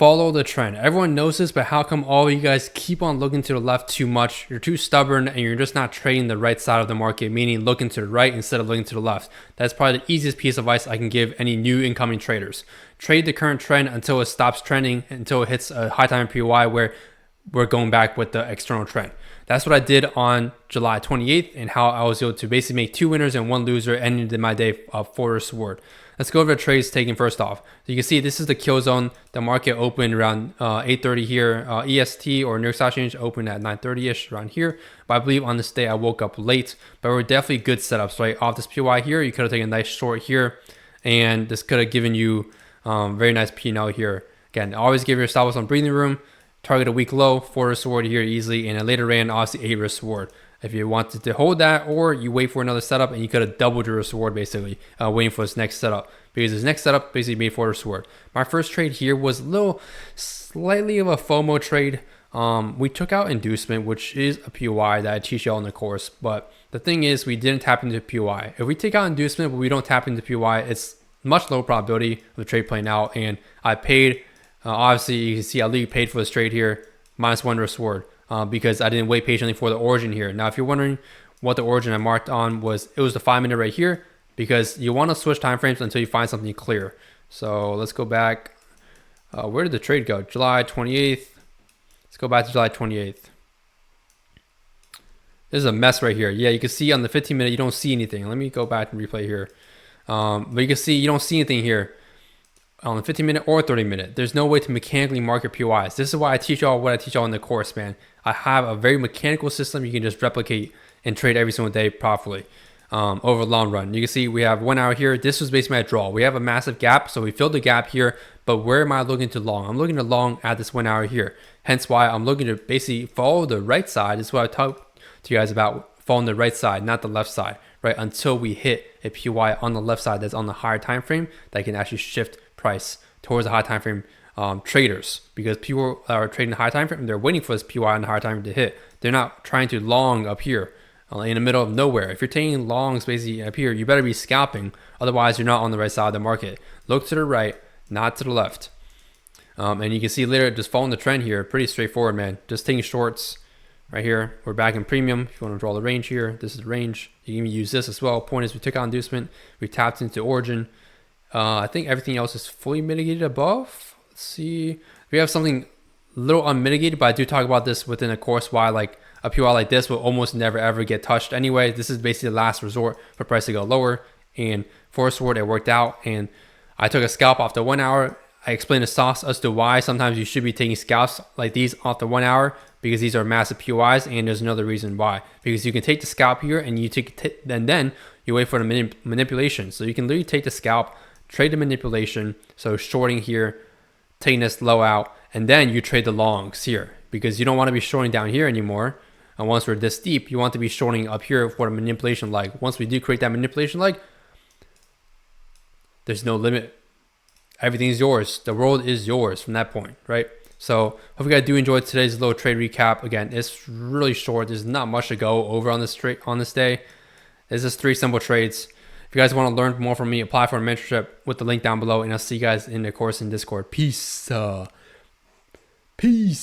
follow the trend. Everyone knows this, but how come all you guys keep on looking to the left too much? You're too stubborn and you're just not trading the right side of the market, meaning looking to the right instead of looking to the left. That's probably the easiest piece of advice I can give any new incoming traders. Trade the current trend until it stops trending, until it hits a high time PY where we're going back with the external trend. That's what I did on July 28th and how I was able to basically make 2 winners and 1 loser, ending my day for a sword. Let's go over the trades taken first off. So you can see this is the kill zone. The market opened around 8:30 here. EST or New York Stock Exchange opened at 9:30ish around here. But I believe on this day I woke up late. But we're definitely good setups, right? Off this PY here, you could have taken a nice short here. And this could have given you very nice P&L here. Again, always give your stop loss on breathing room. Target a weak low, 4-risk reward here easily. And a later ran, obviously 8-risk reward. If you wanted to hold that, or you wait for another setup and you could have doubled your risk reward basically, waiting for this next setup. Because this next setup basically made 4-risk reward. My first trade here was a little slightly of a FOMO trade. We took out inducement, which is a POI that I teach you all in the course. But the thing is, we didn't tap into POI. If we take out inducement, but we don't tap into POI, it's much lower probability of the trade playing out. And I paid, obviously you can see I literally paid for this trade here, -1 risk reward. Because I didn't wait patiently for the origin here. Now, if you're wondering what the origin I marked on was, it was the 5-minute right here, because you want to switch time frames until you find something clear. So let's go back. Where did the trade go? July 28th. Let's go back to July 28th. This is a mess right here. Yeah, you can see on the 15-minute, you don't see anything. Let me go back and replay here. But you can see you don't see anything here on the 15-minute or 30-minute. There's no way to mechanically market POIs. This is why I teach y'all what I teach y'all in the course, man. I have a very mechanical system you can just replicate and trade every single day properly over the long run. You can see we have 1 hour here. This was basically my draw. We have a massive gap, so we filled the gap here. But where am I looking to long? I'm looking to long at this 1 hour here. Hence why I'm looking to basically follow the right side. This is what I talked to you guys about, following the right side, not the left side, right? Until we hit a POI on the left side that's on the higher time frame that can actually shift price towards the high time frame traders, because people are trading the high time frame, they're waiting for this POI on the higher time frame to hit. They're not trying to long up here in the middle of nowhere. If you're taking longs basically up here, you better be scalping, otherwise you're not on the right side of the market. Look to the right, not to the left. And you can see later just following the trend here, pretty straightforward, man. Just taking shorts right here. We're back in premium. If you want to draw the range here, this is the range. You can even use this as well. Point is, we took out inducement, we tapped into origin. I think everything else is fully mitigated above. Let's see. We have something a little unmitigated, but I do talk about this within a course why like a POI like this will almost never ever get touched anyway. This is basically the last resort for price to go lower. And for a sword, it worked out. And I took a scalp off the 1 hour. I explained the sauce as to why sometimes you should be taking scalps like these off the 1 hour, because these are massive POIs. And there's another reason why, because you can take the scalp here and you take then you wait for the manipulation. So you can literally take the scalp, trade the manipulation, so shorting here, taking this low out, and then you trade the longs here, because you don't want to be shorting down here anymore. And once we're this deep, you want to be shorting up here for the manipulation leg. Once we do create that manipulation leg, there's no limit. Everything's yours. The world is yours from that point, right? So hope you guys do enjoy today's little trade recap. Again, it's really short. There's not much to go over on this day. It's just 3 simple trades. If you guys want to learn more from me, apply for a mentorship with the link down below, and I'll see you guys in the course in Discord. Peace. Peace.